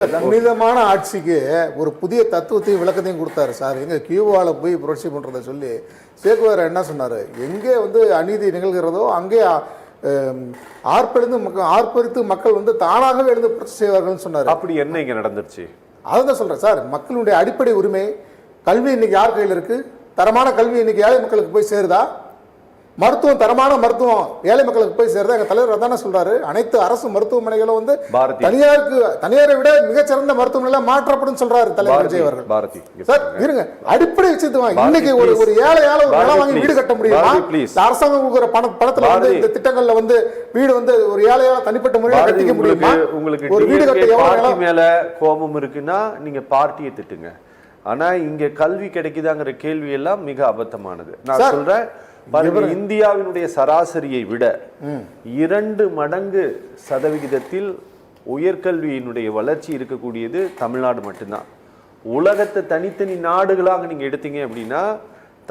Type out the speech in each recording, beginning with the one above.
புனிதமான ஆட்சிக்கு ஒரு புதிய தத்துவத்தையும் விளக்கத்தையும் கொடுத்தாரு சார். எங்க கியூபாவில் போய் புரட்சி பண்றதை சொல்லி சேக்குவார் என்ன சொன்னாரு, எங்கே அநீதி நிகழ்கிறதோ அங்கே ஆர்ப்பரித்து மக்கள் தானாகவே எழுந்து புரட்சி செய்வார்கள் சொன்னார். அப்படி என்ன இங்க நடந்துருச்சு? அதான் சொல்றேன் சார். மக்களுடைய அடிப்படை உரிமை கல்வி இன்னைக்கு யார் கையில் இருக்கு? தரமான கல்வி இன்னைக்கு ஏழை மக்களுக்கு போய் சேருதா? மருத்துவம், தரமான மருத்துவம் ஏழை மக்களுக்கு போய் சேருதா? எங்க தலைவர் அதானே சொல்றாரு. அனைத்து அரசு மருத்துவமனைகளும் தனியாரை விட மிகச்சிறந்த மருத்துவமனை மாற்றப்படும் சொல்றாரு தலைவர் விஜய் அவர்கள். சார் இருங்க, அடிப்படை விஷயத்துவாங்க. இன்னைக்கு ஒரு ஏழையால ஒரு நிலம் வாங்கி வீடு கட்ட முடியுமா? அரசாங்கம் கொடுக்குற பணத்துல இந்த திட்டங்கள்ல வீடு ஒரு ஏழையால தனிப்பட்ட முறையில் கட்டிக்க முடியுமா? உங்களுக்கு ஒரு வீடு கட்ட எவ்வளவு மேல கோபம் இருக்குன்னா நீங்க பார்ட்டியை திட்டுங்க. ஆனா இங்க கல்வி கிடைக்குதாங்கிற கேள்வி எல்லாம் மிக அபத்தமானது. நான் சொல்றேன், இந்தியாவினுடைய சராசரியை விட 2 மடங்கு சதவிகிதத்தில் உயர்கல்வியினுடைய வளர்ச்சி இருக்கக்கூடியது தமிழ்நாடு மட்டும்தான். உலகத்தை தனித்தனி நாடுகளாக நீங்க எடுத்தீங்க அப்படின்னா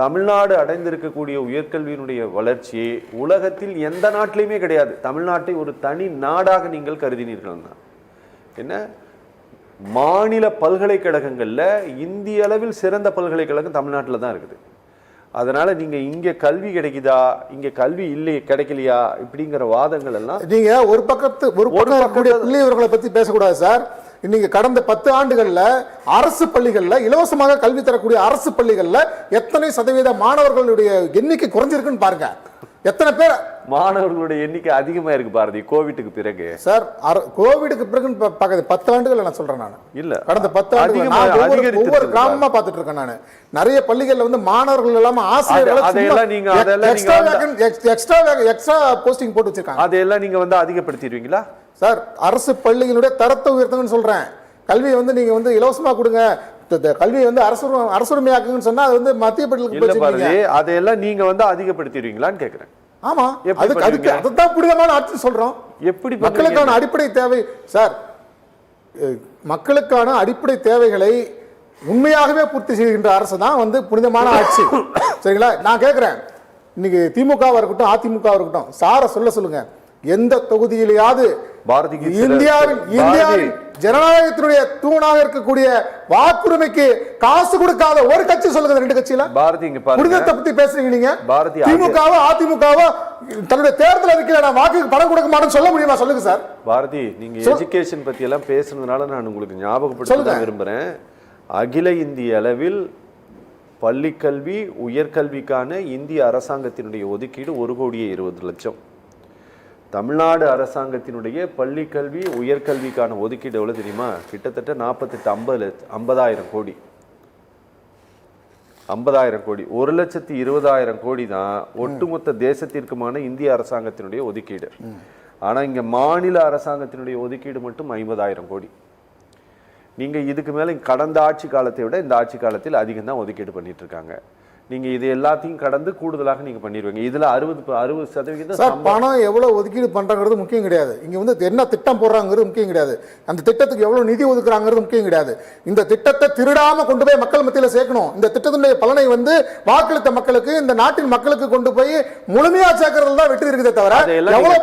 தமிழ்நாடு அடைந்திருக்கக்கூடிய உயர்கல்வியினுடைய வளர்ச்சி உலகத்தில் எந்த நாட்டிலையுமே கிடையாது. தமிழ்நாட்டை ஒரு தனி நாடாக நீங்கள் கருதினீர்கள். என்ன மாநில பல்கலைக்கழகங்கள்ல இந்திய அளவில் சிறந்த பல்கலைக்கழகம் தமிழ்நாட்டில் தான் இருக்குது. அதனால நீங்க இங்க கல்வி கிடைக்குதா, இங்க கல்வி இல்லையே கிடைக்கலையா இப்படிங்கிற வாதங்கள் எல்லாம் நீங்க ஒரு பிள்ளைகளை பத்தி பேசக்கூடாது சார். இன்னைக்கு கடந்த 10 ஆண்டுகள்ல அரசு பள்ளிகள்ல இலவசமாக கல்வி தரக்கூடிய அரசு பள்ளிகள்ல எத்தனை சதவீத மாணவர்களுடைய எண்ணிக்கை குறைஞ்சிருக்குன்னு பாருங்க. எத்தனை பேர் மாணவர்களுடைய எண்ணிக்கை அதிகமா இருக்கு பாரதி கோவிட்டுக்கு பிறகு. சார் கோவிடுக்கு பிறகு 10 ஆண்டுகள் நான் சொல்றேன். நான் இல்ல கடந்த 10 ஆண்டுகள் ஒவ்வொரு கிராமமா பார்த்துட்டு இருக்கேன். நான் நிறைய பள்ளிகள்ல மாணவர்கள் இல்லாம ஆசிரியர்கள் எக்ஸ்ட்ரா போஸ்டிங் போட்டு வச்சிருக்காங்க. அதெல்லாம் நீங்க அதிகப்படுத்திடுவீங்களா சார்? அரசு பள்ளிகளுடைய தரத்தை உயர்த்துங்கன்னு சொல்றேன். கல்வியை நீங்க இலவசமா கொடுங்க, கல்வி அரசுரிமையாக்குங்கன்னு சொன்னா அது மத்திய பள்ளிகளுக்கு அதையெல்லாம் நீங்க அதிகப்படுத்திடுவீங்களான்னு கேக்குறேன். ஆமா, அதுக்கு அதுதான் புனிதமான ஆட்சி சொல்றோம். எப்படி மக்களுக்கான அடிப்படை தேவை சார், மக்களுக்கான அடிப்படை தேவைகளை உண்மையாகவே பூர்த்தி செய்கின்ற அரசு தான் புனிதமான ஆட்சி. சரிங்களா? நான் கேட்கிறேன், இன்னைக்கு திமுகவா இருக்கட்டும் அதிமுக இருக்கட்டும், சார சொல்லுங்க, எந்த தொகுதியிலேயாவது இந்தியாவின் ஜனநாயகத்தினுடைய தூணாக இருக்கக்கூடிய வாக்குரிமைக்கு காசு கொடுக்காத ஒரு கட்சி சொல்லுங்க. 2 கட்சியில புனிதத்தை பத்தி பேசுறீங்க நீங்க. திமுகவோ அதிமுகவோ தன்னுடைய தேர்தல் அறிக்கையில நான் வாக்குக்கு பணம் கொடுக்க மாட்டேன்னு சொல்ல முடியுமா? சொல்லுங்க சார். பாரதி, நீங்க எஜுகேஷன் பத்தி எல்லாம் பேசுறதுனால நான் உங்களுக்கு ஞாபகப்படுத்த விரும்புறேன். அகில இந்திய அளவில் பள்ளிக்கல்வி உயர்கல்விக்கான இந்திய அரசாங்கத்தினுடைய ஒதுக்கீடு 1,20,00,000. தமிழ்நாடு அரசாங்கத்தினுடைய பள்ளிக்கல்வி உயர்கல்விக்கான ஒதுக்கீடு எவ்வளவு தெரியுமா? கிட்டத்தட்ட 48-50,000 கோடி. 50,000 கோடி, 1,20,000 கோடி தான் ஒட்டுமொத்த தேசத்திற்குமான இந்திய அரசாங்கத்தினுடைய ஒதுக்கீடு. ஆனா இங்க மாநில அரசாங்கத்தினுடைய ஒதுக்கீடு மட்டும் 50,000 கோடி. நீங்க இதுக்கு மேல கடந்த ஆட்சி காலத்தை விட இந்த ஆட்சி காலத்தில் அதிகம் தான் ஒதுக்கீடு பண்ணிட்டு இருக்காங்க. நீங்க இது எல்லாத்தையும் கடந்து கூடுதலாக நீங்க பண்ணிடுவீங்க. இதுல 60% பணம் எவ்வளவு ஒதுக்கீடு பண்றாங்கிறது முக்கியம் கிடையாது. இங்க என்ன திட்டம் போடுறாங்கிறது முக்கியம் கிடையாது. அந்த திட்டத்துக்கு எவ்வளவு நிதி ஒதுக்குறாங்கிறது முக்கியம் கிடையாது. இந்த திட்டத்தை திருடாம கொண்டு போய் மக்கள் மத்தியில சேர்க்கணும். இந்த திட்டத்தினுடைய பலனை வாக்களித்த மக்களுக்கு, இந்த நாட்டின் மக்களுக்கு கொண்டு போய் முழுமையா சேர்க்கறதுல தான் வெற்றி இருக்குதே தவிர எவ்வளவு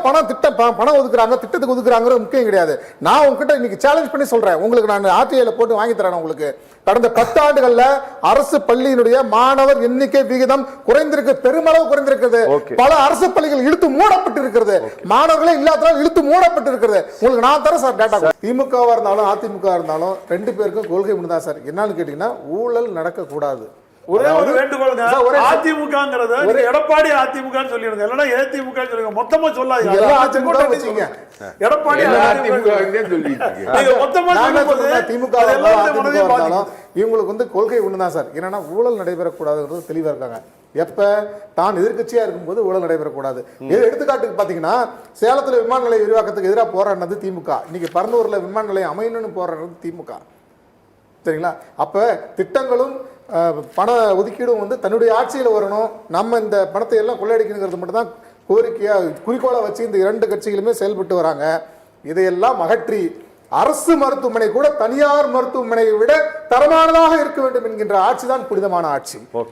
பணம் ஒதுக்குறாங்க, திட்டத்துக்கு ஒதுக்குறாங்கிறது முக்கியம் கிடையாது. நான் உங்ககிட்ட இன்னைக்கு சேலஞ்ச் பண்ணி சொல்றேன், உங்களுக்கு நான் ஆர்டிஐல போட்டு வாங்கி தரேன். உங்களுக்கு கடந்த 10 ஆண்டுகள்ல அரசு பள்ளியினுடைய மாணவர் எண்ணிக்கை விகிதம் குறைந்திருக்கு, பெருமளவு குறைந்திருக்கிறது. பல அரசு பள்ளிகள் இழுத்து மூடப்பட்டு இருக்கிறது. மாணவர்களே இல்லாததால் இழுத்து மூடப்பட்டு இருக்கிறது. உங்களுக்கு நான் தரேன் சார் டேட்டா. திமுகவா இருந்தாலும் அதிமுக இருந்தாலும் 2 பேருக்கும் கொள்கை ஒன்று தான் சார். என்னன்னு கேட்டீங்கன்னா, ஊழல் நடக்க கூடாது. ஒரே ஒரு வேண்டுகோளுங்க, அதிமுகங்கறத எடப்பாடி அதிமுகன்னு சொல்லிடுங்க, இல்லனா ஏதிமுக சொல்லுங்க. மொத்தமா சொல்லாதீங்க. எல்லா அதிமுக வச்சீங்க, எடப்பாடி அதிமுகன்னு சொல்லிட்டீங்க. நீங்க மொத்தமா சொல்லுங்க. திமுக இருந்தாலும் இவங்களுக்கு கொள்கை ஒண்ணுதான் சார். என்னன்னா, ஊழல் நடைபெறக்கூடாதுன்றது தெளிவா இருக்காங்க. எப்ப தான் எதிர்கட்சியா இருக்கும்போது ஊழல் நடைபெறக்கூடாது. எடுத்துக்காட்டுக்கு பாத்தீங்கன்னா, சேலத்துல விமான நிலைய விரிவாக்கத்துக்கு எதிராக போராடினது திமுக. இன்னைக்கு பரந்தூர்ல விமான நிலையம் அமையணும்னு போராடுறது திமுக. சரிங்களா? அப்ப திட்டங்களும் பண ஒதுக்கீடும் தன்னுடைய ஆட்சியில் வரணும். நம்ம இந்த பணத்தை எல்லாம் கொள்ளையடிக்கணுங்கிறது மட்டும் தான் கோரிக்கையா குறிக்கோளை வச்சு இந்த 2 கட்சிகளுமே செயல்பட்டு வராங்க. இதையெல்லாம் அகற்றி அரசு மருத்துவமனை கூட தனியார் மருத்துவமனையை விட தரமானதாக இருக்க வேண்டும் என்கின்ற ஆட்சி தான் புனிதமான ஆட்சி.